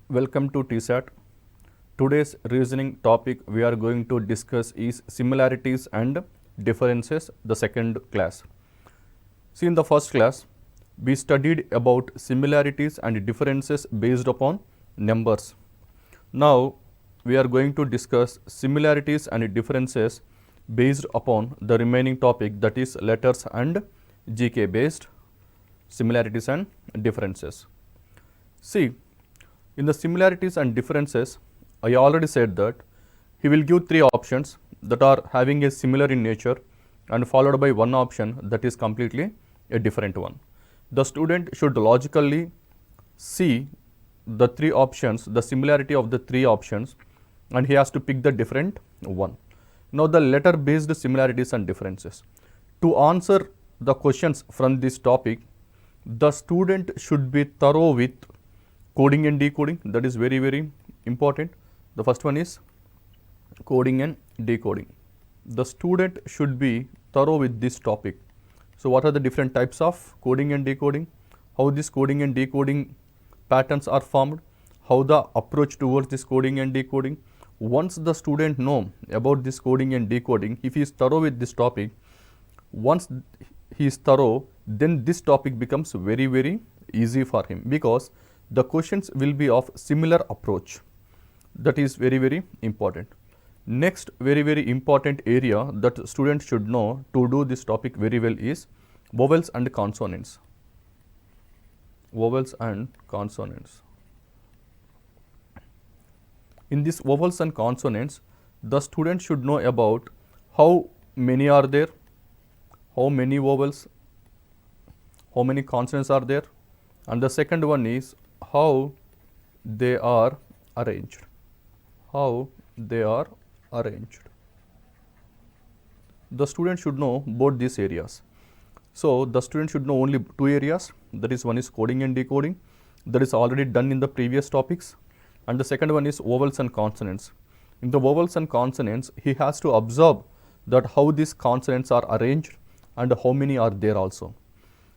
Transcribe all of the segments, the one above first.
Welcome to TSAT. Today's reasoning topic we are going to discuss is similarities and differences, the second class. See, in the first class, we studied about similarities and differences based upon numbers. Now, we are going to discuss similarities and differences based upon the remaining topic, that is letters and GK based similarities and differences. See, in the similarities and differences, I already said that he will give three options that are having a similar in nature and followed by one option that is completely a different one. The student should logically see the three options, the similarity of the three options, and he has to pick the different one. Now, the letter based similarities and differences. To answer the questions from this topic, the student should be thorough with coding and decoding. That is very, very important. The first one is coding and decoding. The student should be thorough with this topic. So, what are the different types of coding and decoding? How this coding and decoding patterns are formed? How the approach towards this coding and decoding? Once the student know about this coding and decoding, if he is thorough with this topic, once he is thorough, then this topic becomes very, very easy for him, because the questions will be of similar approach. That is very, very important. Next very, very important area that students should know to do this topic very well is vowels and consonants. Vowels and consonants. In this vowels and consonants, the student should know about how many are there, how many vowels, how many consonants are there, and the second one is how they are arranged. How they are arranged. The student should know both these areas. So, the student should know only two areas, that is, one is coding and decoding, that is already done in the previous topics, and the second one is vowels and consonants. In the vowels and consonants, he has to observe that how these consonants are arranged and how many are there also.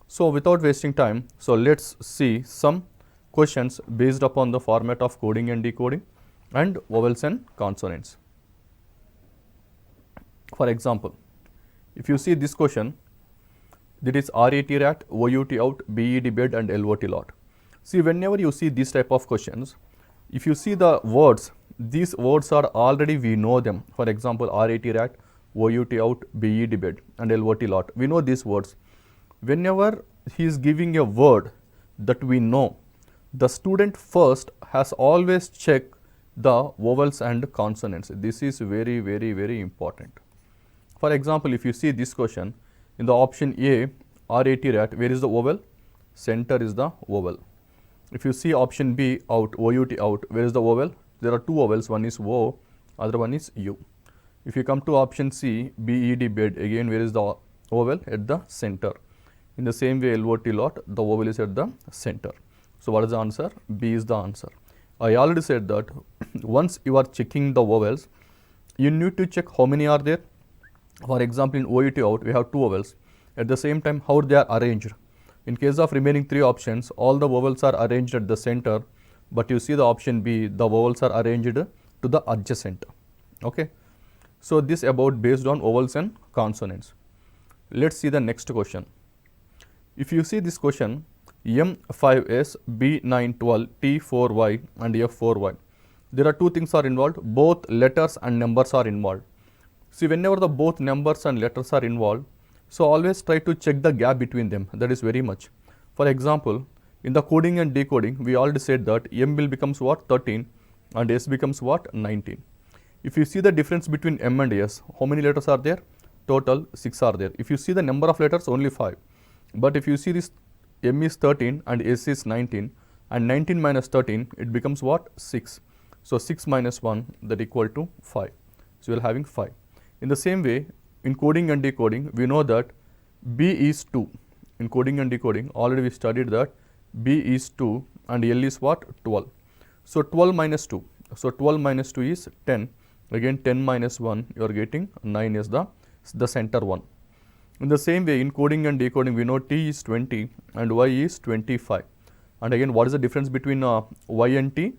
So, without wasting time, so let's see some questions based upon the format of coding and decoding and vowels and consonants. For example, if you see this question, that is RAT rat, OUT out, BED bed and LOT lot. See, whenever you see this type of questions, if you see the words, these words are already, we know them. For example, RAT rat, OUT out, BED bed and LOT lot. We know these words. Whenever he is giving a word that we know, the student first has always checked the vowels and consonants. This is very, very, very important. For example, if you see this question, in the option A, RAT rat, where is the vowel? Center is the vowel. If you see option B, out, OUT out, where is the vowel? There are two vowels, one is O, other one is U. If you come to option C, BED bed, again where is the vowel? At the center. In the same way, LOT lot, the vowel is at the center. So, what is the answer? B is the answer. I already said that once you are checking the vowels, you need to check how many are there. For example, in OUT out, we have two vowels. At the same time, how they are arranged. In case of remaining three options, all the vowels are arranged at the center, but you see the option B, the vowels are arranged to the adjacent. Okay. So, this about based on vowels and consonants. Let's see the next question. If you see this question, M5S, B912, T4Y and F4Y. There are two things are involved, both letters and numbers are involved. See, whenever the both numbers and letters are involved, so always try to check the gap between them. That is very much. For example, in the coding and decoding, we already said that M will becomes what? 13 and S becomes what? 19. If you see the difference between M and S, how many letters are there? Total 6 are there. If you see the number of letters, only 5. But if you see this, M is 13 and S is 19, and 19 minus 13, it becomes what? 6. So, 6 minus 1, that equal to 5. So, you are having 5. In the same way, in coding and decoding, we know that B is 2. In coding and decoding, already we studied that B is 2 and L is what? 12. So, 12 minus 2. So, 12 minus 2 is 10. Again 10 minus 1, you are getting 9 is the center one. In the same way, in coding and decoding, we know T is 20 and Y is 25. And again, what is the difference between Y and T?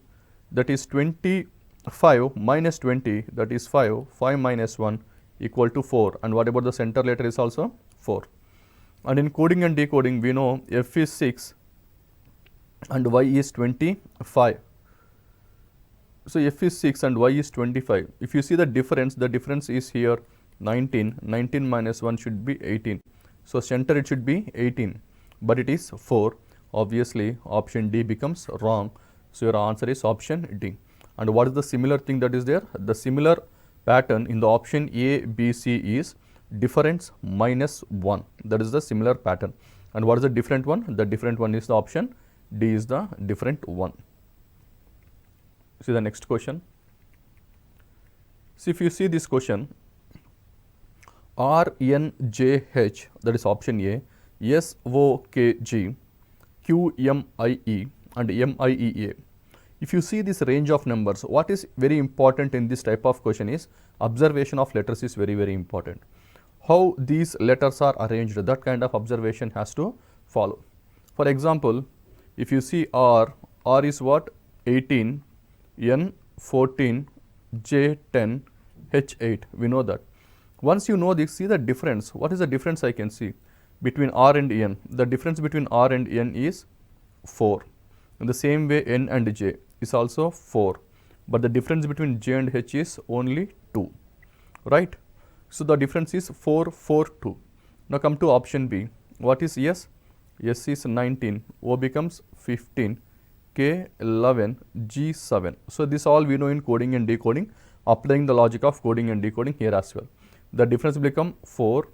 that is 25 minus 20, that is 5, 5 minus 1 equal to 4, and what about the center letter is also 4. And in coding and decoding, we know f is 6 and y is 25. So f is 6 and y is 25. If you see the difference is here 19. 19 minus 1 should be 18. So center it should be 18, but it is 4. Obviously, option D becomes wrong. So your answer is option D. And what is the similar thing that is there? The similar pattern in the option A, B, C is difference minus 1. That is the similar pattern. And what is the different one? The different one is the option D is the different one. See the next question. See, if you see this question, RNJH, that is option A, SOKG, QMIE and MIEA. If you see this range of numbers, what is very important in this type of question is observation of letters is very, very important. How these letters are arranged, that kind of observation has to follow. For example, if you see R is what? 18, N 14, J 10, H 8. We know that. Once you know this, see the difference. What is the difference I can see between R and N? The difference between R and N is 4. In the same way, N and J is also 4. But the difference between J and H is only 2. Right? So the difference is 4, 4, 2. Now come to option B. What is S? S is 19. O becomes 15. K 11. G 7. So this all we know in coding and decoding. Applying the logic of coding and decoding here as well. The difference become 4,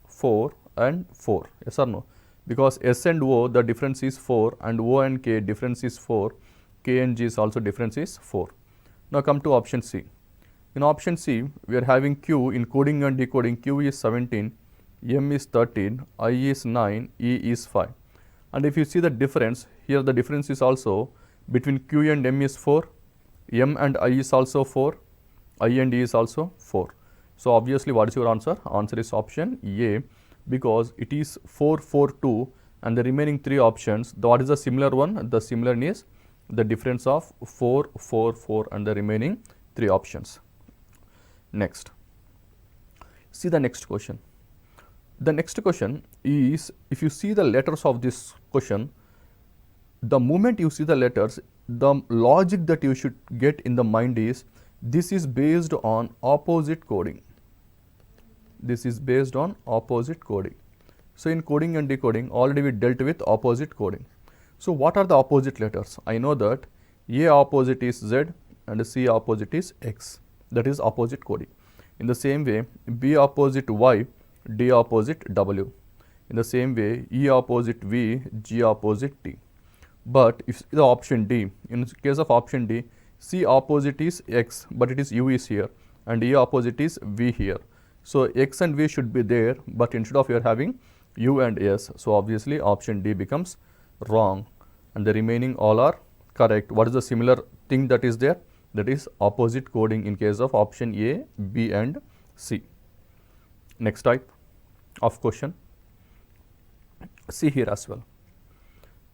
4 and 4. Yes or no? Because S and O, the difference is 4, and O and K difference is 4. K and G is also difference is 4. Now come to option C. In option C, we are having Q in coding and decoding. Q is 17, M is 13, I is 9, E is 5. And if you see the difference, here the difference is also between Q and M is 4, M and I is also 4, I and E is also 4. So obviously, what is your answer? Answer is option A, because it is 4, 4, 2, and the remaining 3 options, what is the similar one? The similar is the difference of 4, 4, 4 and the remaining 3 options. Next, see the next question. The next question is, if you see the letters of this question, the moment you see the letters, the logic that you should get in the mind is, this is based on opposite coding. This is based on opposite coding. So in coding and decoding, already we dealt with opposite coding. So what are the opposite letters? I know that A opposite is Z and C opposite is X. That is opposite coding. In the same way, B opposite Y, D opposite W. In the same way, E opposite V, G opposite T. But if the option D, in case of option D, C opposite is X, but it is U is here, and E opposite is V here. So X and V should be there, but instead of you are having U and S. So obviously option D becomes wrong, and the remaining all are correct. What is the similar thing that is there? That is opposite coding in case of option A, B and C. Next type of question. See here as well.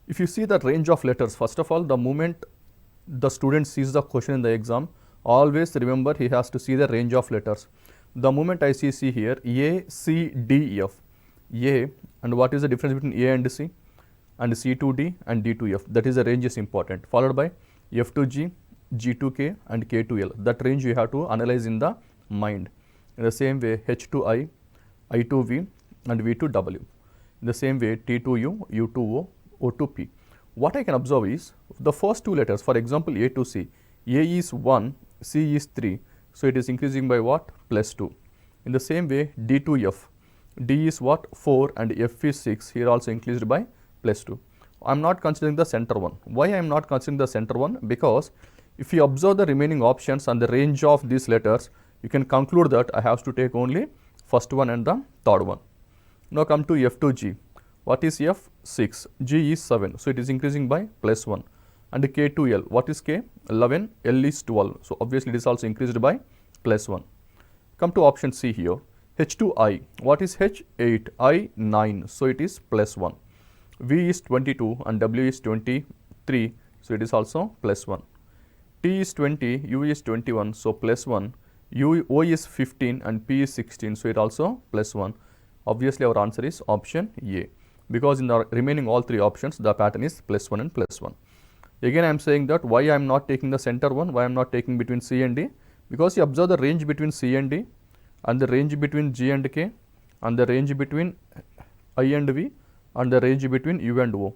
If you see the range of letters, first of all, the moment the student sees the question in the exam, always remember he has to see the range of letters. The moment I see here, A, C, D, F. A, and what is the difference between A and C? And C to D and D to F. That is the range is important. Followed by F to G, G to K and K to L. That range you have to analyze in the mind. In the same way, H to I to V and V to W. In the same way, T to U, U to O, O to P. What I can observe is the first 2 letters, for example, A to C. A is 1, C is 3. So it is increasing by what? Plus 2. In the same way, D to F. D is what? 4 and F is 6. Here also increased by plus 2. I am not considering the center one. Why I am not considering the center one? Because if you observe the remaining options and the range of these letters, you can conclude that I have to take only first one and the third one. Now come to F to G. What is F? 6. G is 7. So it is increasing by plus 1. And K to L. What is K? 11. L is 12. So obviously it is also increased by plus 1. Come to option C here. H to I. What is H? 8. I 9. So it is plus 1. V is 22 and W is 23. So it is also plus 1. T is 20, U is 21, so plus 1, O is 15 and P is 16, so it also plus 1. Obviously, our answer is option A, because in the remaining all three options, the pattern is plus 1 and plus 1. Again, I am saying that why I am not taking the center one, why I am not taking between C and D, because you observe the range between C and D, and the range between G and K, and the range between I and V, and the range between U and O.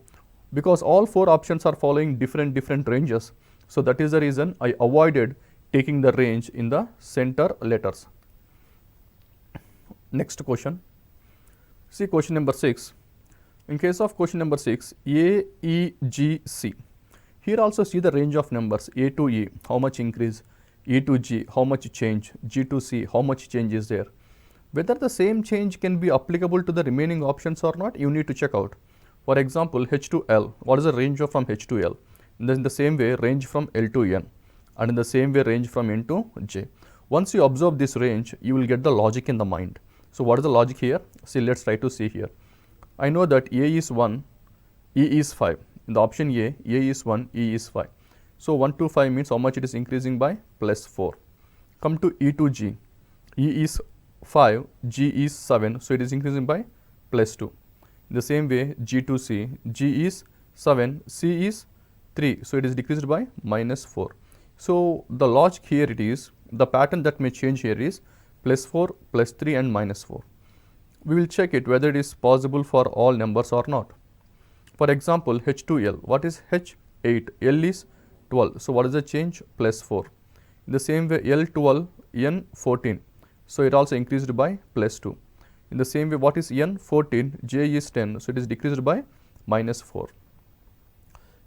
Because all four options are following different ranges, so that is the reason I avoided taking the range in the center letters. Next question. See question number 6. In case of question number 6, A, E, G, C. Here also see the range of numbers. A to E, how much increase, E to G, how much change, G to C, how much change is there. Whether the same change can be applicable to the remaining options or not, you need to check out. For example, H to L, what is the range of from H to L? In the same way, range from L to N, and in the same way, range from N to J. Once you observe this range, you will get the logic in the mind. So what is the logic here? See, let's try to see here. I know that A is 1, E is 5. In the option A is 1, E is 5. So 1 to 5 means how much it is increasing by? Plus 4. Come to E to G. E is 5, G is 7. So it is increasing by plus 2. In the same way, G to C, G is 7, C is 3. So it is decreased by minus 4. So the logic here it is, the pattern that may change here is plus 4, plus 3 and minus 4. We will check it whether it is possible for all numbers or not. For example, H to L, what is H? 8, L is 12. So what is the change? Plus 4. In the same way, L 12, N 14. So it also increased by plus 2. In the same way, what is N? 14, J is 10. So it is decreased by minus 4.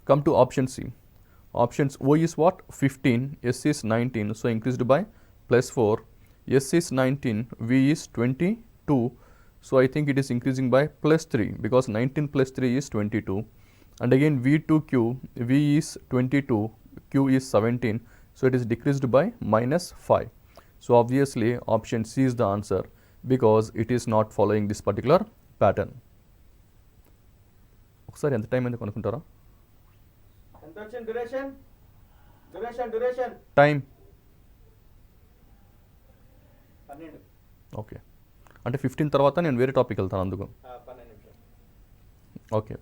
Come to option C. Options O is what? 15, S is 19. So increased by plus 4. S is 19, V is 22. So I think it is increasing by plus 3, because 19 plus 3 is 22. And again V to Q, V is 22, Q is 17. So it is decreased by minus 5. So obviously option C is the answer, because it is not following this particular pattern. ఒకసారి ఎంత time అయింది కనుక్కుంటారా? ఎంత వచ్చింది duration? Duration time 12. Okay, అంటే 15 తర్వాత నేను వేరే topic వెళ్తాను అందుకు. 12 నిమిషాలు. Okay.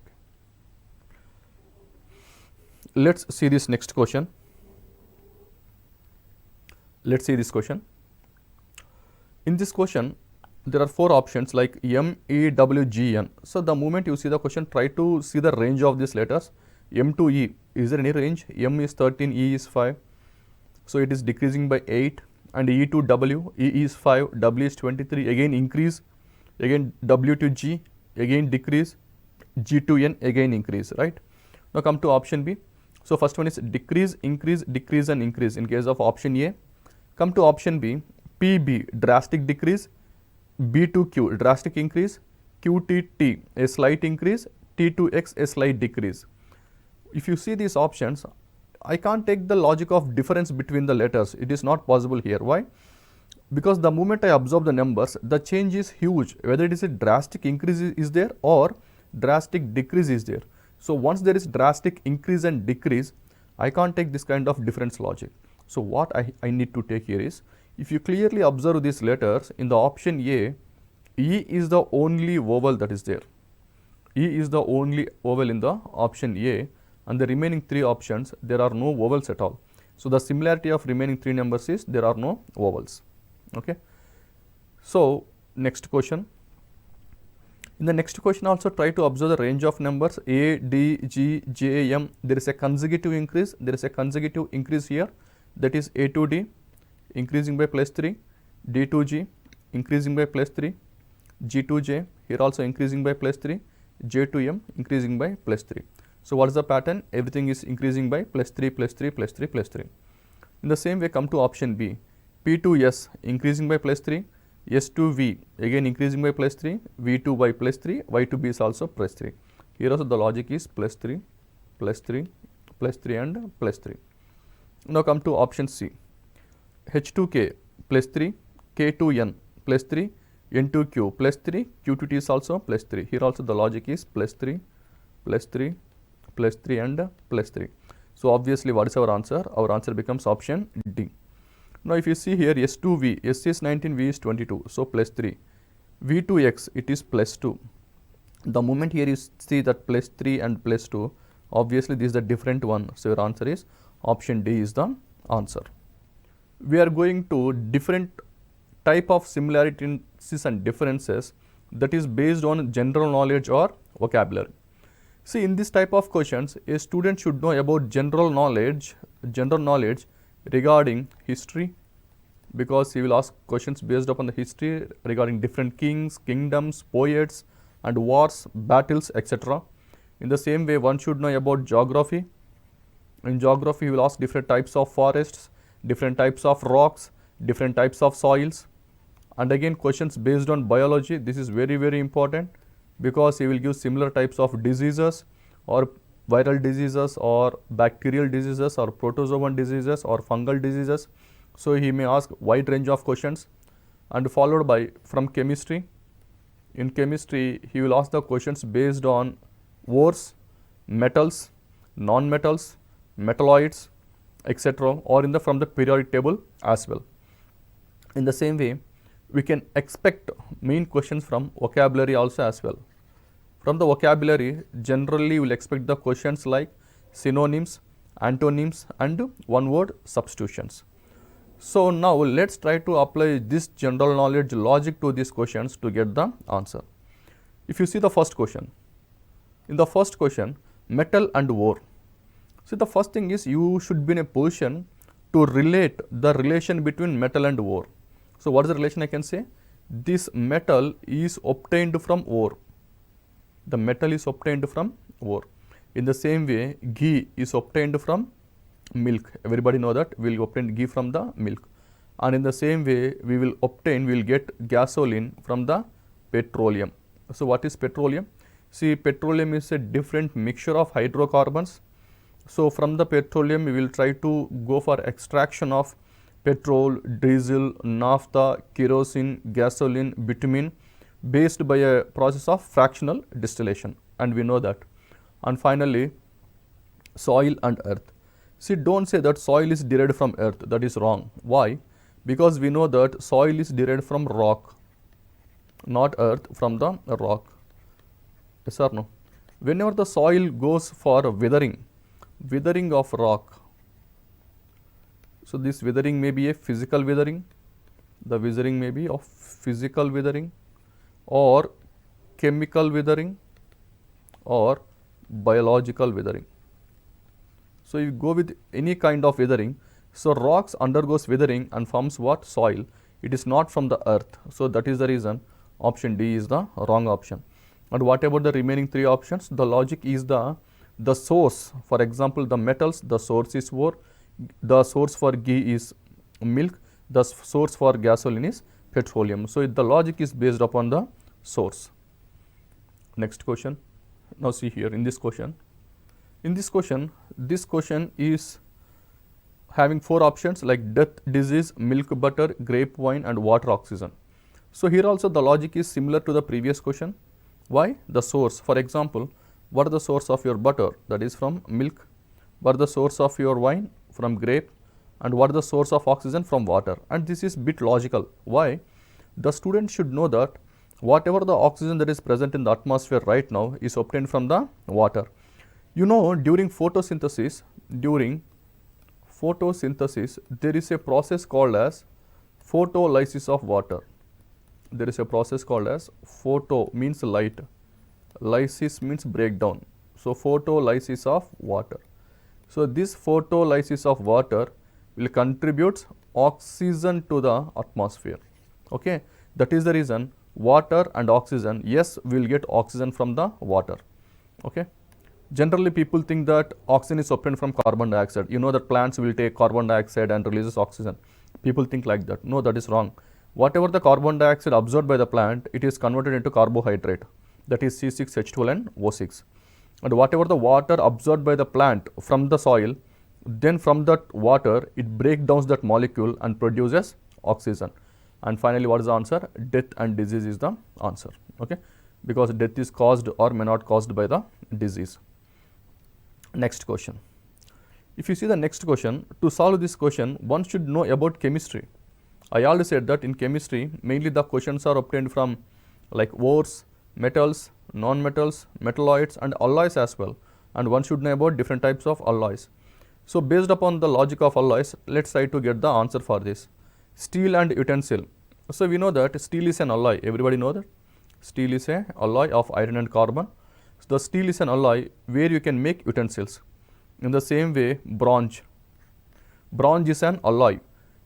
Let's see this next question. Let's see this question. In this question, there are 4 options like M, E, W, G, N. So the moment you see the question, try to see the range of these letters. M to E, is there any range? M is 13, E is 5. So it is decreasing by 8. And E to W, E is 5, W is 23, again increase. Again W to G, again decrease. G to N, again increase, right? Now come to option B. So first one is decrease, increase, decrease and increase in case of option A. Come to option B, PB, drastic decrease, B to Q, drastic increase, Q to T, a slight increase, T to X, a slight decrease. If you see these options, I can't take the logic of difference between the letters. It is not possible here. Why? Because the moment I observe the numbers, the change is huge. Whether it is a drastic increase is there or drastic decrease is there. So once there is drastic increase and decrease, I can't take this kind of difference logic. So what I need to take here is, if you clearly observe these letters in the option A, E is the only vowel that is there. E is the only vowel in the option A, and the remaining 3 options, there are no vowels at all. So the similarity of remaining 3 numbers is there are no vowels. Okay. So next question. In the next question also try to observe the range of numbers A, D, G, J, M. There is a consecutive increase. There is a consecutive increase here, that is A to D, increasing by plus 3, D to G, increasing by plus 3, G to J, here also increasing by plus 3, J to M, increasing by plus 3. So what is the pattern? Everything is increasing by plus 3, plus 3, plus 3, plus 3. In the same way, come to option B. P to S, increasing by plus 3. S to V, again increasing by plus 3. V to Y plus 3. Y to B is also plus 3. Here also the logic is plus 3, plus 3, plus 3 and plus 3. Now come to option C. H to K plus 3. K to N plus 3. N to Q plus 3. Q to T is also plus 3. Here also the logic is plus 3, plus 3, plus 3 and plus 3. So obviously what is our answer? Our answer becomes option D. Now if you see here S2V, S is 19, V is 22, so plus 3. V2X, it is plus 2. The moment here you see that plus 3 and plus 2, obviously this is the different one. So your answer is option D is the answer. We are going to different type of similarities and differences that is based on general knowledge or vocabulary. See, in this type of questions, a student should know about general knowledge regarding history, because he will ask questions based upon the history regarding different kings, kingdoms, poets and wars, battles, etc. In the same way, one should know about geography. In geography, he will ask different types of forests, different types of rocks, different types of soils. And again, questions based on biology. This is very, very important, because he will give similar types of diseases or viral diseases or bacterial diseases or protozoan diseases or fungal diseases. So he may ask wide range of questions. And followed by from chemistry. In chemistry, he will ask the questions based on ores, metals, non-metals, metalloids, etc. or from the periodic table as well. In the same way, we can expect main questions from vocabulary also as well. From the vocabulary, generally we will expect the questions like synonyms, antonyms and one word substitutions. So now let's try to apply this general knowledge logic to these questions to get the answer. If you see the first question, in the first question, metal and ore. So the first thing is you should be in a position to relate the relation between metal and ore. So what is the relation I can say? This metal is obtained from ore. The metal is obtained from ore. In the same way, ghee is obtained from milk. Everybody know that we will obtain ghee from the milk. And in the same way, we will get gasoline from the petroleum. So what is petroleum? See, petroleum is a different mixture of hydrocarbons. So from the petroleum, we will try to go for extraction of petrol, diesel, naphtha, kerosene, gasoline, bitumen, based by a process of fractional distillation, and we know that. And finally, soil and earth. See, don't say that soil is derived from earth. That is wrong. Why? Because we know that soil is derived from rock, not earth, from the rock. Yes or no? Whenever the soil goes for withering of rock, so this withering may be a physical withering, the withering may be of physical withering or chemical withering or biological withering. So you go with any kind of withering. So rocks undergoes withering and forms what? Soil. It is not from the earth. So that is the reason option D is the wrong option. And what about the remaining three options? The logic is the source. For example, the metals, the source is ore, the source for ghee is milk, the source for gasoline is petroleum. So the logic is based upon the source. Next question. Now see here in this question. This question is having four options like death, disease, milk, butter, grape wine and water, oxygen. So here also the logic is similar to the previous question. Why? The source. For example, what is the source of your butter? That is from milk. What is the source of your wine? From grape. And what is the source of oxygen? From water. And this is bit logical. Why? The student should know that whatever the oxygen that is present in the atmosphere right now is obtained from the water. You know, during photosynthesis, there is a process called as photolysis of water. There is a process called as photo means light, lysis means breakdown. So photolysis of water. So this photolysis of water will contribute oxygen to the atmosphere. Okay, that is the reason water and oxygen. Yes, we will get oxygen from the water. Okay. Generally, people think that oxygen is obtained from carbon dioxide. You know that plants will take carbon dioxide and releases oxygen. People think like that. No, that is wrong. Whatever the carbon dioxide absorbed by the plant, it is converted into carbohydrate. That is C6H12 and O6. And whatever the water absorbed by the plant from the soil, then from that water, it breaks down that molecule and produces oxygen. And finally, what is the answer? Death and disease is the answer. Okay, because death is caused or may not caused by the disease. Next question. If you see the next question, to solve this question, one should know about chemistry. I already said that in chemistry, mainly the questions are obtained from like ores, metals, non-metals, metalloids and alloys as well. And one should know about different types of alloys. So based upon the logic of alloys, let's try to get the answer for this. Steel and utensil. So we know that steel is an alloy. Everybody know that? Steel is an alloy of iron and carbon. So the steel is an alloy where you can make utensils. In the same way, bronze. Bronze is an alloy.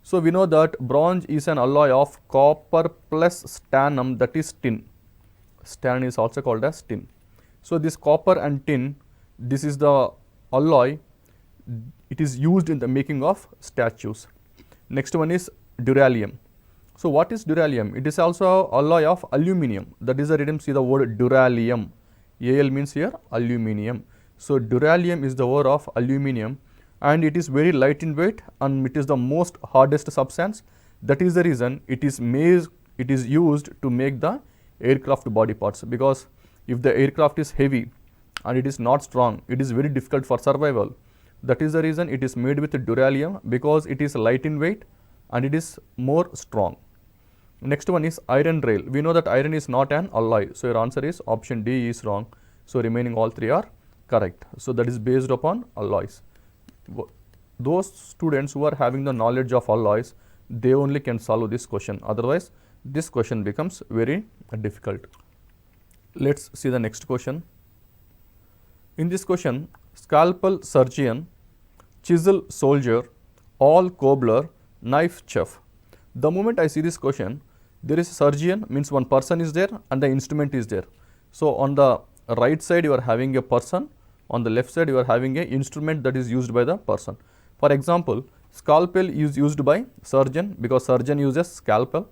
So we know that bronze is an alloy of copper plus stannum, that is tin. Stan is also called as tin. So this copper and tin, this is the alloy. It is used in the making of statues. Next one is duralium. So what is duralium? It is also alloy of aluminium. That is the reason see the word duralium. Al means here aluminium. So duralium is the word of aluminium, and it is very light in weight and it is the most hardest substance. That is the reason it is used to make the aircraft body parts, because if the aircraft is heavy and it is not strong, it is very difficult for survival. That is the reason it is made with duralium, because it is light in weight and it is more strong. Next one is iron rail. We know that iron is not an alloy. So your answer is option D is wrong. So remaining all three are correct. So that is based upon alloys. Those students who are having the knowledge of alloys, they only can solve this question. Otherwise, this question becomes very difficult. Let's see the next question. In this question, scalpel surgeon, chisel soldier, awl cobbler, knife chef. The moment I see this question, there is a surgeon, means one person is there and the instrument is there. So on the right side you are having a person, on the left side you are having an instrument that is used by the person. For example, scalpel is used by surgeon because surgeon uses scalpel.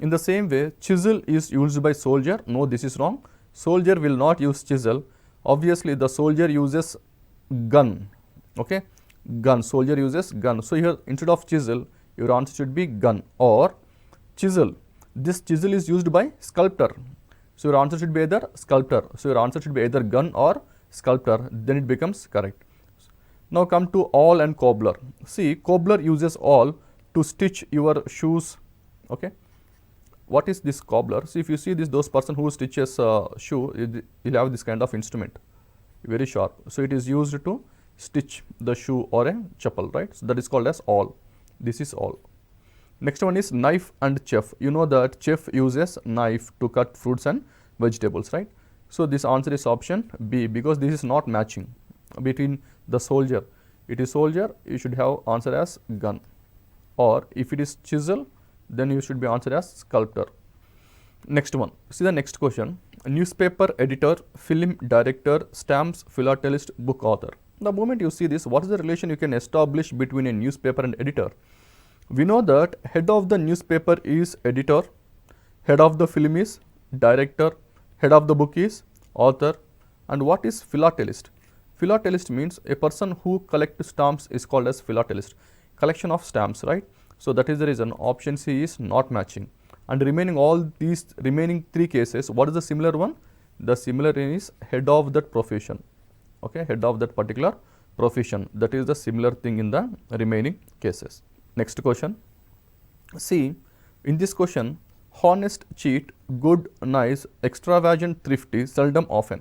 In the same way, chisel is used by soldier. No, this is wrong. Soldier will not use chisel. Obviously, the soldier uses gun. Okay, gun. Soldier uses gun. So here instead of chisel, your answer should be gun or chisel. This chisel is used by sculptor. So your answer should be either sculptor. So your answer should be either gun or sculptor. Then it becomes correct. Now come to awl and cobbler. See, cobbler uses awl to stitch your shoes. Okay. What is this cobbler? So if you see this, those person who stitches shoe, you'll have this kind of instrument, very sharp. So it is used to stitch the shoe or a chappal, right? So that is called as awl. This is awl. Next one is knife and chef. You know that chef uses knife to cut fruits and vegetables, right? So this answer is option B, because this is not matching between the soldier. It is soldier, you should have answer as gun. Or if it is chisel, then you should be answered as sculptor. Next one. See the next question. A newspaper editor, film director, stamps philatelist, book author. The moment you see this, what is the relation you can establish between a newspaper and editor? We know that head of the newspaper is editor, head of the film is director, head of the book is author. And what is philatelist? Philatelist means a person who collects stamps is called as philatelist. Collection of stamps, right? So that is the reason option C is not matching. And remaining all these remaining three cases, what is the similar one? The similar is head of that profession. Okay, head of that particular profession. That is the similar thing in the remaining cases. Next question. See, in this question, honest, cheat, good, nice, extravagant, thrifty, seldom, often.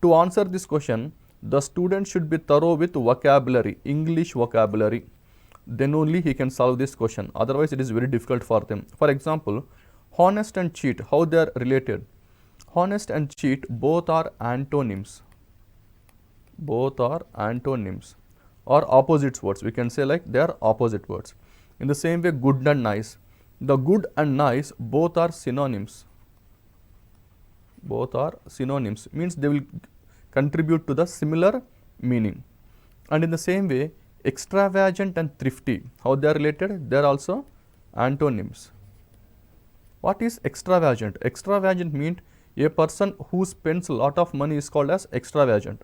To answer this question, the student should be thorough with vocabulary, English vocabulary. Then only he can solve this question. Otherwise, it is very difficult for them. For example, honest and cheat, how they are related? Honest and cheat, both are antonyms. Both are antonyms or opposite words. We can say like they are opposite words. In the same way, good and nice. The good and nice, both are synonyms. Both are synonyms. Means they will contribute to the similar meaning. And in the same way, extravagant and thrifty, how they are related? They are also antonyms. What is extravagant? Extravagant means a person who spends a lot of money is called as extravagant.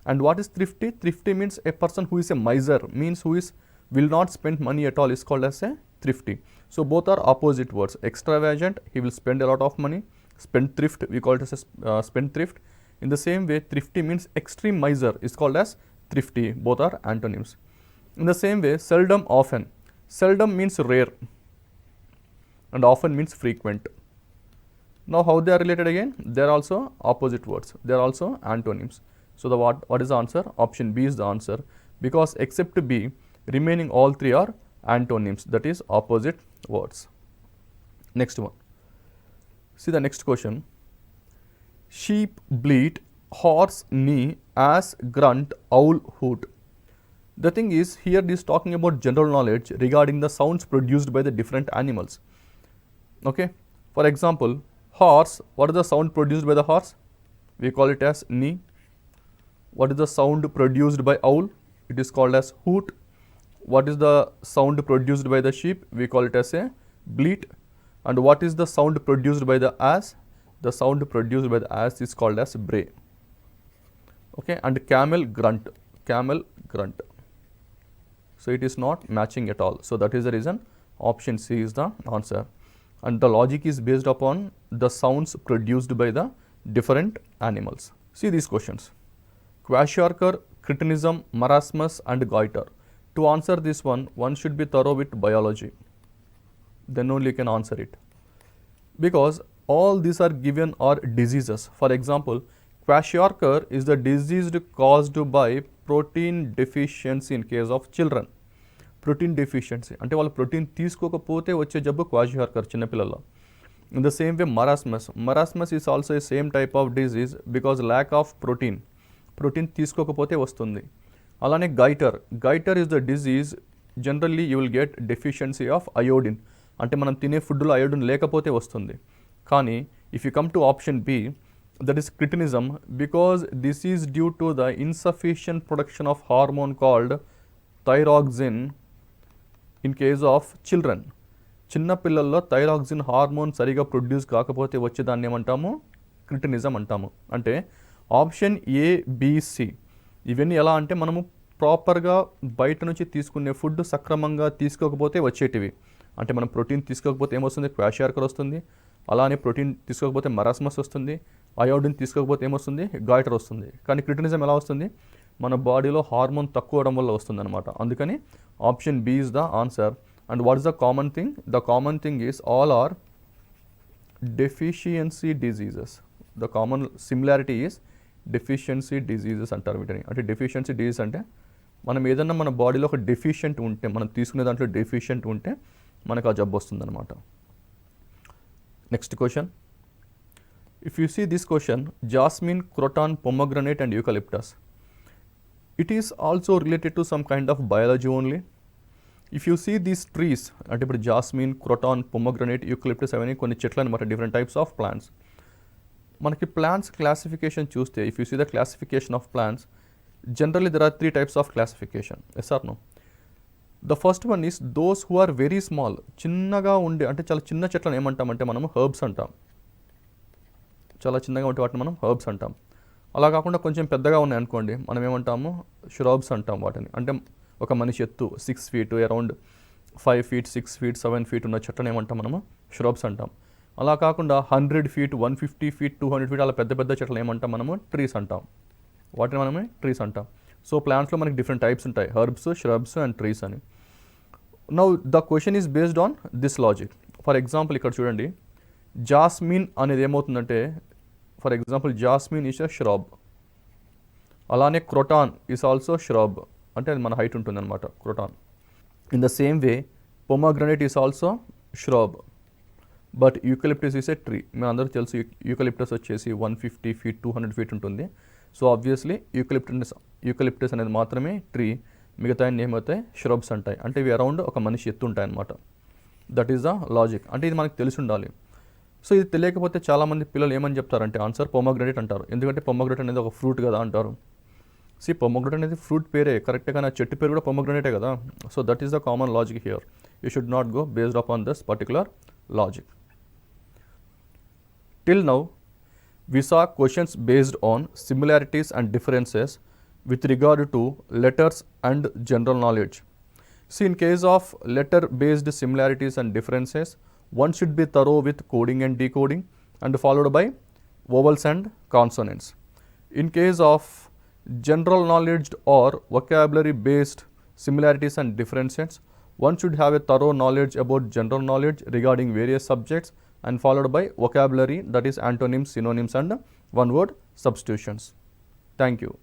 And what is thrifty? Thrifty means a person who is a miser, means who is will not spend money at all is called as a thrifty. So both are opposite words. Extravagant, he will spend a lot of money. Spendthrift, we call it as a spendthrift. In the same way, thrifty means extreme miser is called as thrifty, both are antonyms. In the same way, seldom, often. Seldom means rare and often means frequent. Now, how they are related again? They are also opposite words. They are also antonyms. So, the what is the answer? Option B is the answer, because except B, remaining all three are antonyms, that is opposite words. Next one. See the next question. Sheep bleat, horse neigh, ass grunt, owl hoot. The thing is, here it is talking about general knowledge regarding the sounds produced by the different animals. Okay. For example, horse, what is the sound produced by the horse? We call it as neigh. What is the sound produced by owl? It is called as hoot. What is the sound produced by the sheep? We call it as a bleat. And what is the sound produced by the ass? The sound produced by the ass is called as bray. Okay, and camel grunt, camel grunt. So it is not matching at all. So that is the reason option C is the answer. And the logic is based upon the sounds produced by the different animals. See these questions. Kwashiorkor, cretinism, marasmus and goiter. To answer this one should be thorough with biology. Then only you can answer it. Because all these are given are diseases. For example, kwashiorkor is the disease caused by protein deficiency in case of children. Protein deficiency. అంటే వాళ్ళు protein తీసుకోకపోతే వచ్చే జబ్బు kwashiorkor చిన్నపిల్లల్లో. In the same way, marasmus. Marasmus is also a same type of disease because lack of protein. Protein తీసుకోకపోతే వస్తుంది. అలానే goiter. Goiter is the disease generally you will get deficiency of iodine. అంటే మనం తినే ఫుడ్లో iodine లేకపోతే వస్తుంది. కానీ if you come to option B, that is cretinism, because this is due to the insufficient production of hormone called thyroxine in case of children. చిన్న పిల్లల్లో thyroxine hormone సరిగా ప్రొడ్యూస్ కాకపోతే వచ్చేదాన్ని ఏమంటాము? క్రిటినిజం అంటాము. అంటే ఆప్షన్ ఏ, బి, సి ఇవన్నీ ఎలా అంటే మనము ప్రాపర్గా బయట నుంచి తీసుకునే ఫుడ్ సక్రమంగా తీసుకోకపోతే వచ్చేటివి. అంటే మనం ప్రోటీన్ తీసుకోకపోతే ఏమొస్తుంది? క్వాషియార్కర్ వస్తుంది. అలానే ప్రోటీన్ తీసుకోకపోతే మరాస్మస్ వస్తుంది. అయోడిన్ తీసుకోకపోతే ఏమొస్తుంది? గాయిటర్ వస్తుంది. కానీ క్రిటినిజం ఎలా వస్తుంది? మన బాడీలో హార్మోన్ తక్కువ అవడం వల్ల వస్తుంది అనమాట. అందుకని option B is the answer. And what is the common thing? The common thing is all are deficiency diseases. The common similarity is deficiency diseases అంటారు వీటిని. అంటే deficiency disease అంటే మనం ఏదన్నా మన బాడీలో ఒక డెఫిషియెంట్ ఉంటే, మనం తీసుకునే దాంట్లో డెఫిషియెంట్ ఉంటే మనకు ఆ జబ్బు వస్తుంది అనమాట. Next question. If you see this question, jasmine, croton, pomegranate and eucalyptus. It is also related to some kind of biology only. If you see these trees, అంటే ఇప్పుడు జాస్మిన్, క్రోటాన్, పొమోగ్రనేట్, యూకలిప్టస్ అవన్నీ కొన్ని చెట్లు అనమాట, different types of plants. మనకి plants classification చూస్తే, if you see the classification of plants, generally there are 3 types of classification. Yes or no? The first one is those who are very small. చిన్నగా ఉండే, అంటే చాలా చిన్న చెట్లను ఏమంటామంటే మనము హర్బ్స్ అంటాం. చాలా చిన్నగా ఉంటే వాటిని మనం హర్బ్స్ అంటాం. అలా కాకుండా కొంచెం పెద్దగా ఉన్నాయి అనుకోండి, మనం ఏమంటాము? shrubs అంటాం వాటిని. అంటే ఒక మనిషి ఎత్తు 6 feet, around 5 feet, 6 feet, 7 feet ఉన్న చెట్లను ఏమంటాం మనము? shrubs అంటాం. అలా కాకుండా 100 feet, 150 feet, 200 feet అలా పెద్ద పెద్ద చెట్లను ఏమంటాం మనము? ట్రీస్ అంటాం. వాటిని మనమే ట్రీస్ అంటాం. సో ప్లాంట్స్లో మనకి డిఫరెంట్ టైప్స్ ఉంటాయి, హర్బ్స్, shrubs అండ్ ట్రీస్ అని. Now the question is based on this logic. For example ఇక్కడ చూడండి, జాస్మిన్ అనేది ఏమవుతుందంటే, for example jasmine is a shrub. అలానే క్రోటాన్ ఈజ్ ఆల్సో shrub, అంటే అది మన హైట్ ఉంటుంది అనమాట croton. In the same way pomegranate is also shrub, but eucalyptus is a tree. మీ అందరికీ తెలుసు యూకలిప్టస్ వచ్చేసి 150 feet, 200 feet ఉంటుంది. సో ఆబ్వియస్లీ యూకలిప్టస్ అనేది మాత్రమే ట్రీ, మిగతా ఏమవుతాయి? shrubs అంటాయి. అంటే ఇవి అరౌండ్ ఒక మనిషి ఎత్తు ఉంటాయి అనమాట. That is the logic. అంటే ఇది మనకు తెలిసి ఉండాలి. సో ఇది తెలియకపోతే చాలామంది పిల్లలు ఏమని చెప్తారంటే ఆన్సర్ పొమోగ్రనేట్ అంటారు. ఎందుకంటే పొమోగ్రనేట్ అనేది ఒక ఫ్రూట్ కదా అంటారు. సి పొమోగ్రనేట్ అనేది ఫ్రూట్ పేరే కరెక్ట్గా, నా చెట్టు పేరు కూడా పొమోగ్రనేటే కదా. So that is the common logic here. You should not go based upon this particular logic. Till now we saw questions based on similarities and differences with regard to letters and general knowledge. See, in case of letter based similarities and differences, one should be thorough with coding and decoding and followed by vowels and consonants. In case of general knowledge or vocabulary based similarities and differences. One should have a thorough knowledge about general knowledge regarding various subjects and followed by vocabulary, that is antonyms, synonyms and one word substitutions. Thank you.